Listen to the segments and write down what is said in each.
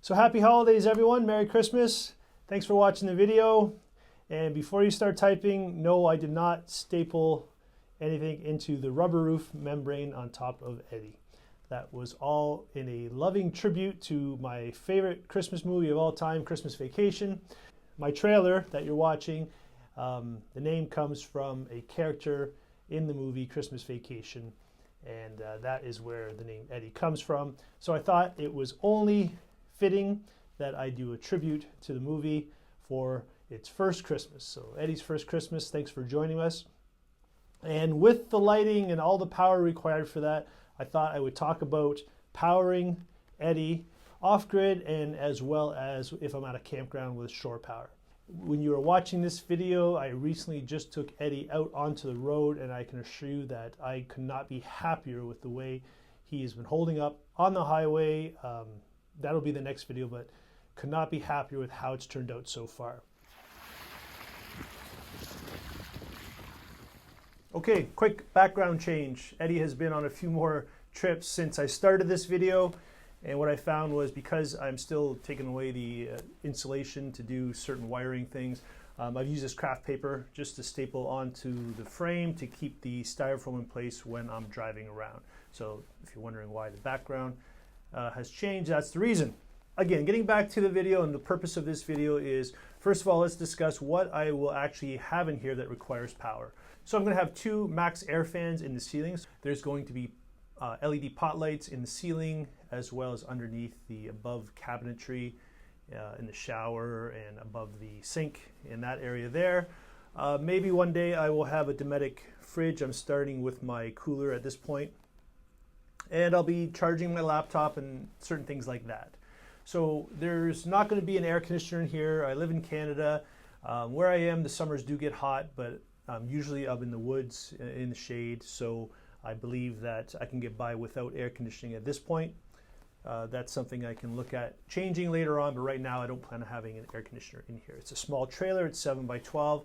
So happy holidays, everyone. Merry Christmas. Thanks for watching the video. And before you start typing, no, I did not staple anything into the rubber roof membrane on top of Eddie. That was all in a loving tribute to my favorite Christmas movie of all time, Christmas Vacation. My trailer that you're watching, the name comes from a character in the movie Christmas Vacation, and that is where the name Eddie comes from. So I thought it was only fitting that I do a tribute to the movie for its first Christmas. So Eddie's first Christmas, thanks for joining us. And with the lighting and all the power required for that, I thought I would talk about powering Eddie off-grid and as well as if I'm at a campground with shore power. When you are watching this video, I recently just took Eddie out onto the road, and I can assure you that I could not be happier with the way he has been holding up on the highway. That'll be the next video, but could not be happier with how it's turned out so far. Okay, quick background change. Eddie has been on a few more trips since I started this video, and what I found was because I'm still taking away the insulation to do certain wiring things, I've used this craft paper just to staple onto the frame to keep the styrofoam in place when I'm driving around. So if you're wondering why the background has changed, that's the reason. Again, getting back to the video, and the purpose of this video is, first of all, let's discuss what I will actually have in here that requires power. So I'm going to have two max air fans in the ceilings. There's going to be LED pot lights in the ceiling, as well as underneath the above cabinetry in the shower and above the sink in that area there. Maybe one day I will have a Dometic fridge. I'm starting with my cooler at this point. And I'll be charging my laptop and certain things like that. So there's not going to be an air conditioner in here. I live in Canada. Where I am, the summers do get hot, but I'm usually up in the woods in the shade. So I believe that I can get by without air conditioning at this point. That's something I can look at changing later on, but right now I don't plan on having an air conditioner in here. It's a small trailer, it's 7 by 12.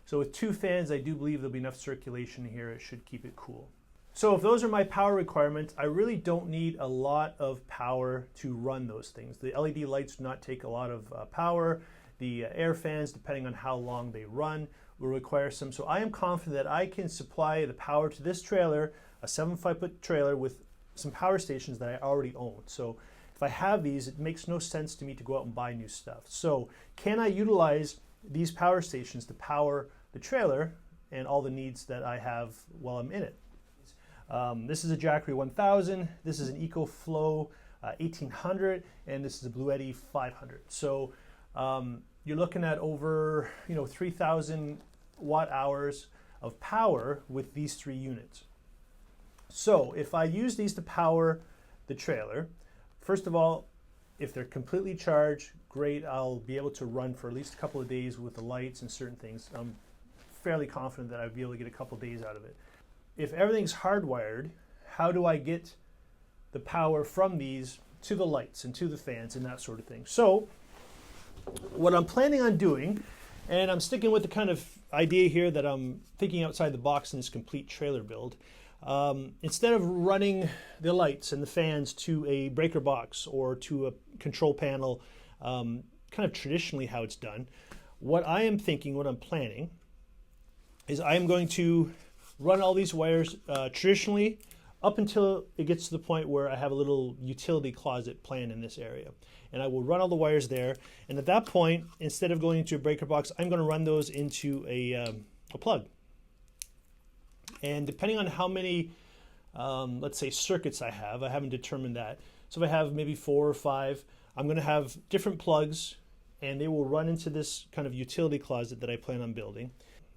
So with two fans, I do believe there'll be enough circulation here. It should keep it cool. So if those are my power requirements, I really don't need a lot of power to run those things. The LED lights do not take a lot of power. The air fans, depending on how long they run, will require some. So I am confident that I can supply the power to this trailer, a 7.5-foot trailer with some power stations that I already own. So if I have these, it makes no sense to me to go out and buy new stuff. So can I utilize these power stations to power the trailer and all the needs that I have while I'm in it? This is a Jackery 1000, this is an EcoFlow 1800, and this is a Blue Eddy 500. So you're looking at over 3,000 watt hours of power with these three units. So if I use these to power the trailer, first of all, if they're completely charged, great, I'll be able to run for at least a couple of days with the lights and certain things. I'm fairly confident that I'll be able to get a couple of days out of it. If everything's hardwired, how do I get the power from these to the lights and to the fans and that sort of thing? So what I'm planning on doing, and I'm sticking with the kind of idea here that I'm thinking outside the box in this complete trailer build, instead of running the lights and the fans to a breaker box or to a control panel, kind of traditionally how it's done, what I am thinking, what I'm planning, is I am going to run all these wires traditionally up until it gets to the point where I have a little utility closet planned in this area. And I will run all the wires there. And at that point, instead of going into a breaker box, I'm going to run those into a plug. And depending on how many, let's say, circuits I haven't determined that, So if I have maybe 4 or 5, I'm going to have different plugs, and they will run into this kind of utility closet that I plan on building.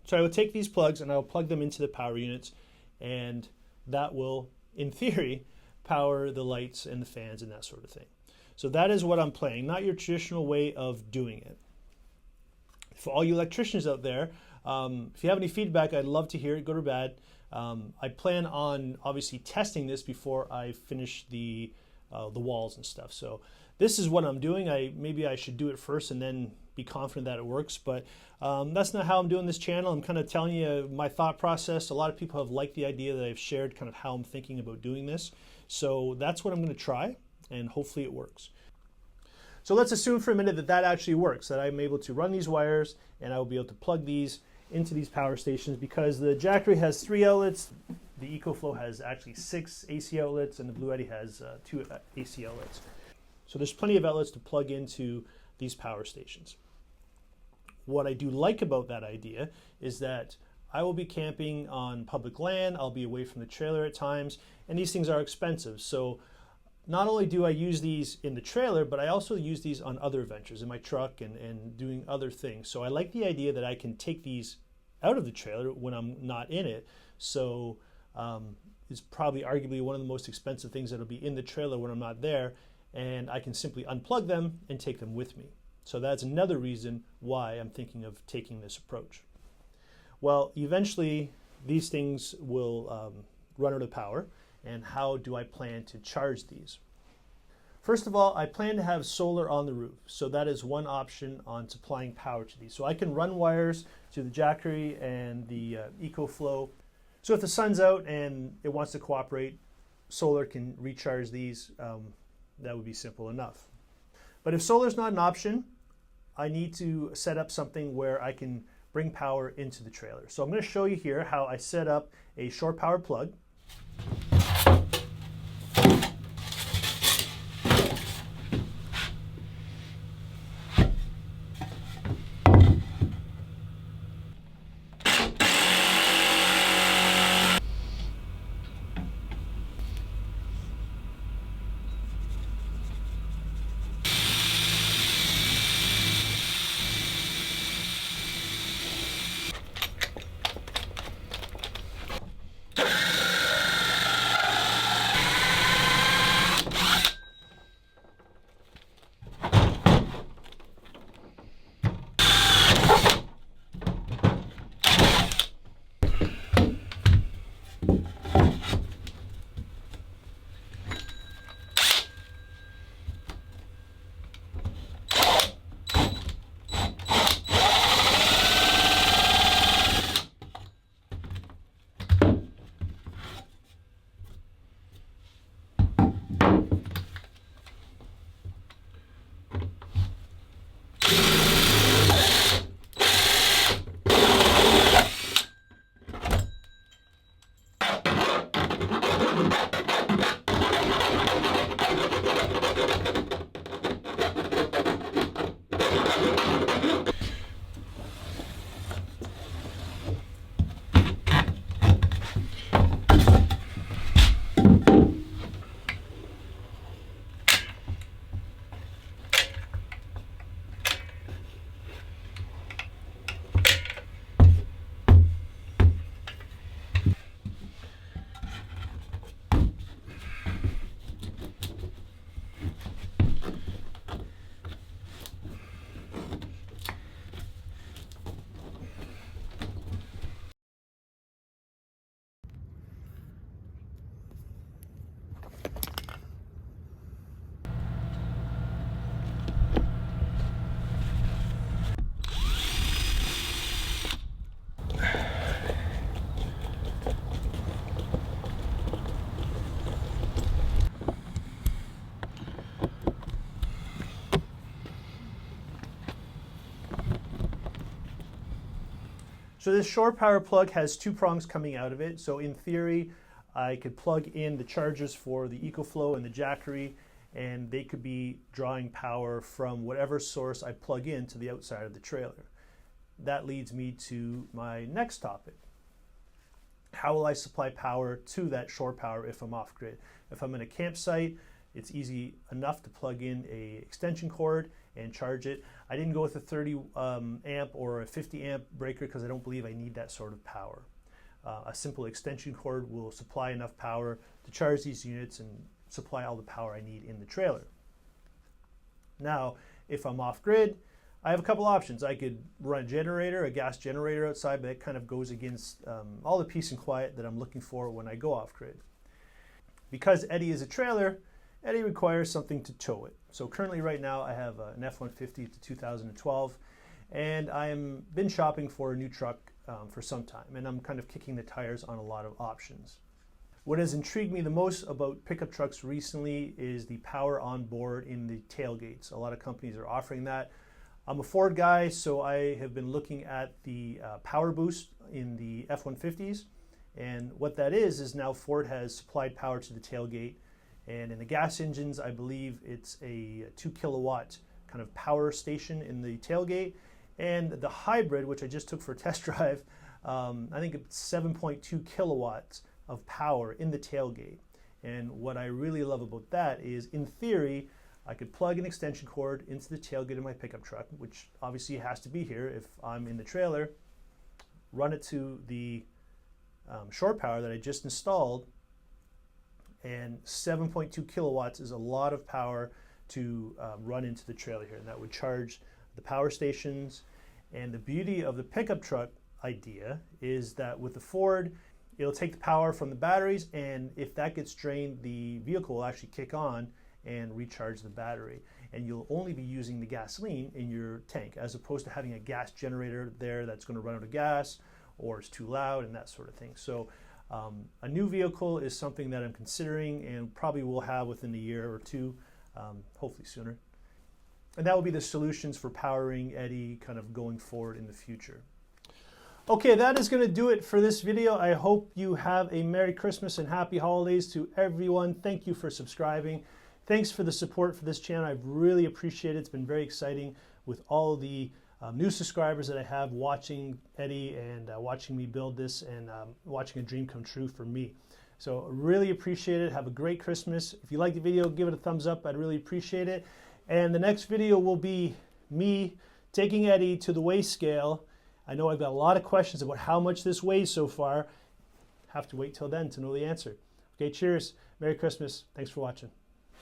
So I will take these plugs and I'll plug them into the power units, and that will, in theory, power the lights and the fans and that sort of thing. So that is what I'm planning, not your traditional way of doing it. For all you electricians out there, if you have any feedback, I'd love to hear it, good or bad. I plan on obviously testing this before I finish the walls and stuff. So this is what I'm doing. Maybe I should do it first and then be confident that it works, but that's not how I'm doing this channel. I'm kind of telling you my thought process. A lot of people have liked the idea that I've shared kind of how I'm thinking about doing this. So that's what I'm going to try, and hopefully it works. So let's assume for a minute that that actually works, that I'm able to run these wires and I will be able to plug these into these power stations, because the Jackery has 3 outlets, the EcoFlow has actually 6 AC outlets, and the Bluetti has 2 AC outlets. So there's plenty of outlets to plug into these power stations. What I do like about that idea is that I will be camping on public land, I'll be away from the trailer at times, and these things are expensive. So not only do I use these in the trailer, but I also use these on other ventures in my truck and doing other things. So I like the idea that I can take these out of the trailer when I'm not in it. So it's probably arguably one of the most expensive things that'll be in the trailer when I'm not there, and I can simply unplug them and take them with me. So that's another reason why I'm thinking of taking this approach. Well, eventually these things will run out of power, and how do I plan to charge these? First of all, I plan to have solar on the roof, so that is one option on supplying power to these. So I can run wires to the Jackery and the EcoFlow. So if the sun's out and it wants to cooperate, solar can recharge these. That would be simple enough. But if solar is not an option, I need to set up something where I can bring power into the trailer. So I'm going to show you here how I set up a shore power plug. So this shore power plug has 2 prongs coming out of it. So in theory, I could plug in the chargers for the EcoFlow and the Jackery, and they could be drawing power from whatever source I plug in to the outside of the trailer. That leads me to my next topic. How will I supply power to that shore power if I'm off grid? If I'm in a campsite It's easy enough to plug in a extension cord and charge it. I didn't go with a 30 amp or a 50 amp breaker because I don't believe I need that sort of power. A simple extension cord will supply enough power to charge these units and supply all the power I need in the trailer. Now, if I'm off grid, I have a couple options. I could run a generator, a gas generator outside, but that kind of goes against all the peace and quiet that I'm looking for when I go off grid. Because Eddie is a trailer, Eddie requires something to tow it. So currently right now I have an F-150 to 2012, and I'm been shopping for a new truck for some time, and I'm kind of kicking the tires on a lot of options. What has intrigued me the most about pickup trucks recently is the power on board in the tailgates. A lot of companies are offering that. I'm a Ford guy, so I have been looking at the power boost in the F-150s, and what that is now Ford has supplied power to the tailgate, and in the gas engines I believe it's a 2 kilowatt kind of power station in the tailgate, and the hybrid, which I just took for a test drive, I think it's 7.2 kilowatts of power in the tailgate. And what I really love about that is, in theory, I could plug an extension cord into the tailgate of my pickup truck, which obviously has to be here if I'm in the trailer, run it to the shore power that I just installed, and 7.2 kilowatts is a lot of power to run into the trailer here, and that would charge the power stations. And the beauty of the pickup truck idea is that with the Ford, it'll take the power from the batteries, and if that gets drained, the vehicle will actually kick on and recharge the battery. And you'll only be using the gasoline in your tank, as opposed to having a gas generator there that's going to run out of gas, or it's too loud and that sort of thing. So a new vehicle is something that I'm considering and probably will have within a year or two, hopefully sooner. And that will be the solutions for powering Eddie kind of going forward in the future. Okay, that is going to do it for this video. I hope you have a Merry Christmas and Happy Holidays to everyone. Thank you for subscribing. Thanks for the support for this channel. I really appreciate it. It's been very exciting with all the new subscribers that I have watching Eddie and watching me build this, and watching a dream come true for me. So really appreciate it. Have a great Christmas. If you like the video, give it a thumbs up. I'd really appreciate it. And the next video will be me taking Eddie to the weigh scale. I know I've got a lot of questions about how much this weighs so far. Have to wait till then to know the answer. Okay, cheers. Merry Christmas. Thanks for watching.